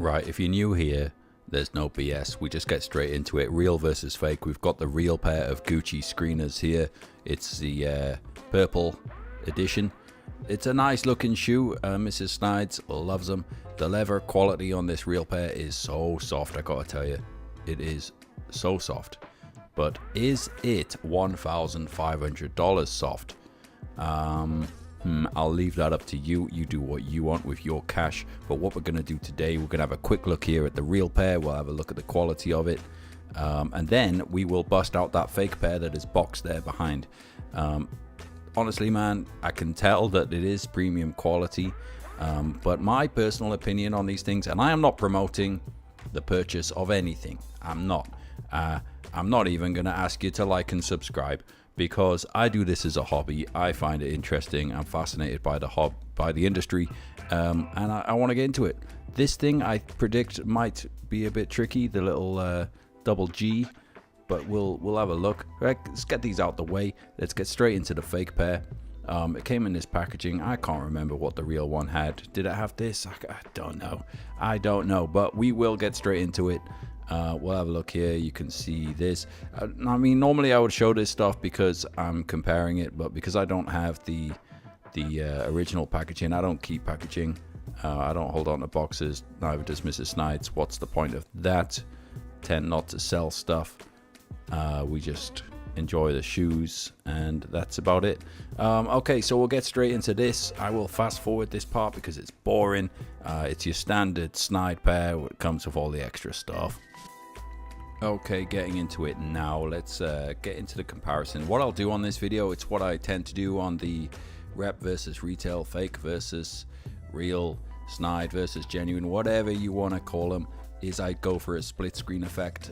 Right, if you're new here, there's no BS. We just get straight into it. Real versus fake. We've got the real pair of Gucci screeners here. It's the purple edition. It's a nice looking shoe. Mrs. Snides loves them. The leather quality on this real pair is so soft, I gotta tell you. It is so soft. But is it $1,500 soft? I'll leave that up to you. You do what you want with your cash. But what we're going to do today, we're going to have a quick look here at the real pair. We'll have a look at the quality of it. And then we will bust out that fake pair that is boxed there behind. Honestly, man, I can tell that it is premium quality. But my personal opinion on these things, and I am not promoting the purchase of anything. I'm not. I'm not even going to ask you to like and subscribe, because I do this as a hobby. I find it interesting. I'm fascinated by the industry, and I want to get into it. This thing I predict might be a bit tricky, the little double G, but we'll have a look. Right, let's get these out the way. Let's get straight into the fake pair. It came in this packaging. I can't remember what the real one had. Did it have this? I don't know, but we will get straight into it. We'll have a look here. You can see this. I mean, normally I would show this stuff because I'm comparing it, but because I don't have the original packaging, I don't keep packaging. I don't hold on to boxes. Neither does Mrs. Snides. What's the point of that? Tend not to sell stuff. We just enjoy the shoes, and that's about it. Okay, so we'll get straight into this. I will fast forward this part because it's boring. It's your standard Snide pair. It comes with all the extra stuff. Okay, getting into it now. Let's get into the comparison. What I'll do on this video, it's what I tend to do on the rep versus retail, fake versus real, Snide versus genuine, whatever you want to call them, is I go for a split screen effect.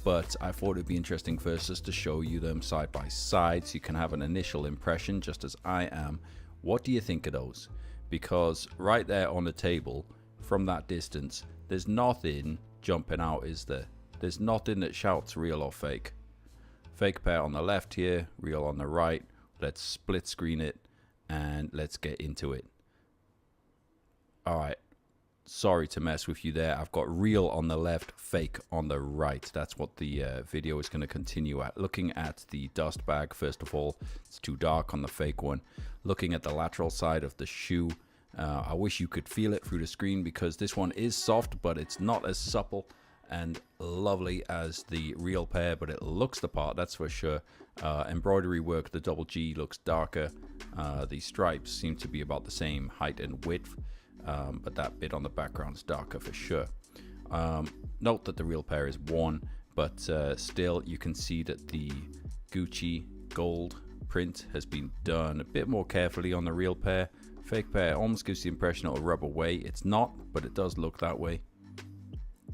But I thought it'd be interesting first just to show you them side by side so you can have an initial impression, just as I am. What do you think of those? Because right there on the table, from that distance, there's nothing jumping out, is there? There's nothing that shouts real or fake. Fake pair on the left here, real on the right. Let's split screen it and let's get into it. All right. Sorry to mess with you there. I've got real on the left, fake on the right. That's what the video is going to continue at. Looking at the dust bag, first of all, it's too dark on the fake one. Looking at the lateral side of the shoe, I wish you could feel it through the screen because this one is soft, but it's not as supple and lovely as the real pair, but it looks the part, that's for sure. Embroidery work, the double G looks darker. The stripes seem to be about the same height and width, but that bit on the background is darker for sure. Note that the real pair is worn, but still you can see that the Gucci gold print has been done a bit more carefully on the real pair. Fake pair almost gives the impression it'll rub away. It's not, but it does look that way.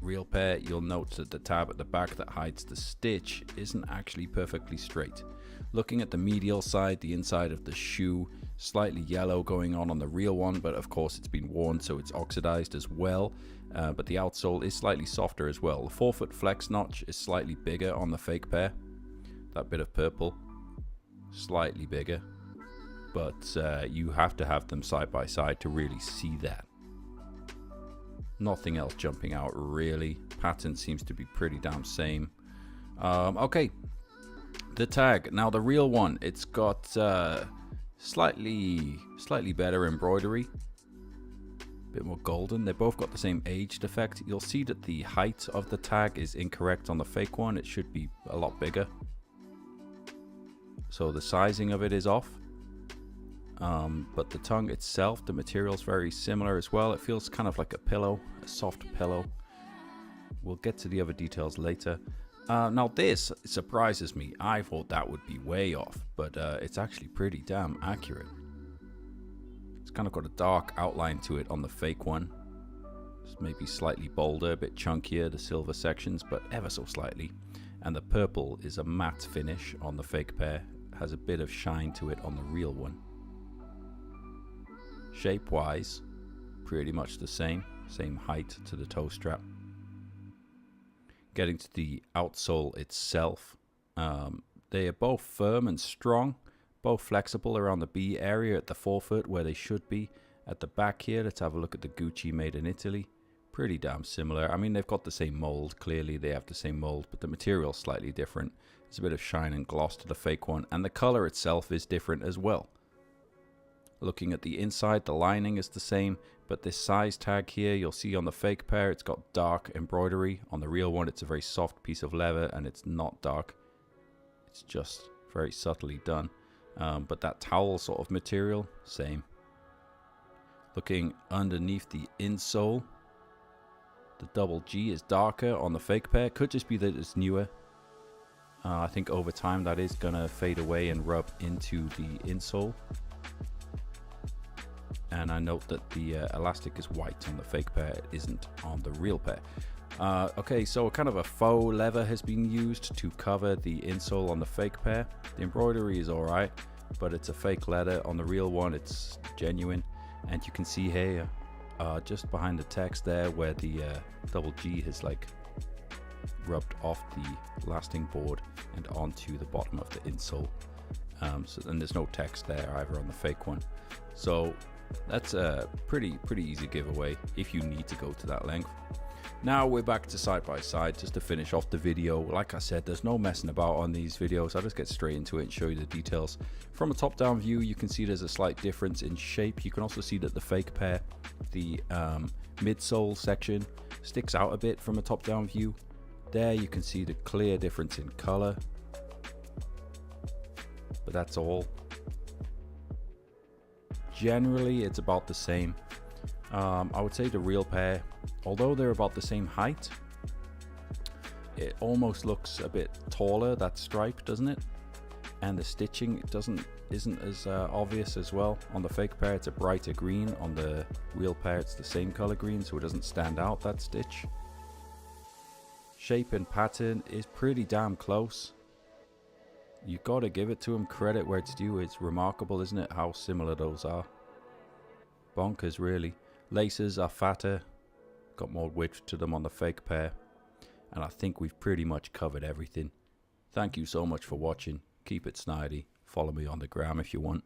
Real pair, you'll note that the tab at the back that hides the stitch isn't actually perfectly straight. Looking at the medial side, the inside of the shoe, slightly yellow going on the real one, but of course it's been worn so it's oxidized as well. But the outsole is slightly softer as well. The forefoot flex notch is slightly bigger on the fake pair. That bit of purple, slightly bigger, but you have to have them side by side to really see that. Nothing else jumping out really. Pattern seems to be pretty damn same. Okay, the tag. Now the real one, it's got slightly better embroidery, a bit more golden. They both got the same aged effect. You'll see that the height of the tag is incorrect on the fake one. It should be a lot bigger. So the sizing of it is off. But the tongue itself, the material is very similar as well. It feels kind of like a pillow, a soft pillow. We'll get to the other details later. Now this surprises me. I thought that would be way off, but it's actually pretty damn accurate. It's kind of got a dark outline to it on the fake one. It's maybe slightly bolder, a bit chunkier, the silver sections, but ever so slightly. And the purple is a matte finish on the fake pair. It has a bit of shine to it on the real one. Shape-wise, pretty much the same height to the toe strap. Getting to the outsole itself, they are both firm and strong, both flexible around the B area at the forefoot where they should be. At the back here, let's have a look at the Gucci made in Italy. pretty damn similar. I mean, they've got the same mold. Clearly they have the same mold, but the material's slightly different. There's a bit of shine and gloss to the fake one, and the color itself is different as well. Looking at the inside, the lining is the same, but this size tag here, you'll see on the fake pair, it's got dark embroidery. On the real one, it's a very soft piece of leather, and it's not dark. It's just very subtly done. But that towel sort of material, same. Looking underneath the insole, the double G is darker on the fake pair. Could just be that it's newer. I think over time that is going to fade away and rub into the insole. And I note that the elastic is white on the fake pair, it isn't on the real pair. Okay, so kind of a faux leather has been used to cover the insole on the fake pair. The embroidery is alright, but it's a fake leather. On the real one, it's genuine. And you can see here, just behind the text there, where the double G has like rubbed off the lasting board and onto the bottom of the insole. So then there's no text there either on the fake one. So that's a pretty easy giveaway if you need to go to that length. Now we're back to side by side just to finish off the video. Like I said, there's no messing about on these videos. I'll just get straight into it and show you the details. From a top down view, you can see there's a slight difference in shape. You can also see that the fake pair, the midsole section, sticks out a bit from a top down view. There you can see the clear difference in color, but that's all. Generally it's about the same. I would say the real pair, although they're about the same height, it almost looks a bit taller, that stripe, doesn't it? And the stitching isn't as obvious as well. On the fake pair it's a brighter green, on the real pair it's the same color green, so it doesn't stand out, that stitch. Shape and pattern is pretty damn close. You gotta give it to him credit where it's due. It's remarkable, isn't it, how similar those are. Bonkers, really. Laces are fatter, got more width to them on the fake pair, and I think we've pretty much covered everything. Thank you so much for watching. Keep it snidey. Follow me on the gram if you want.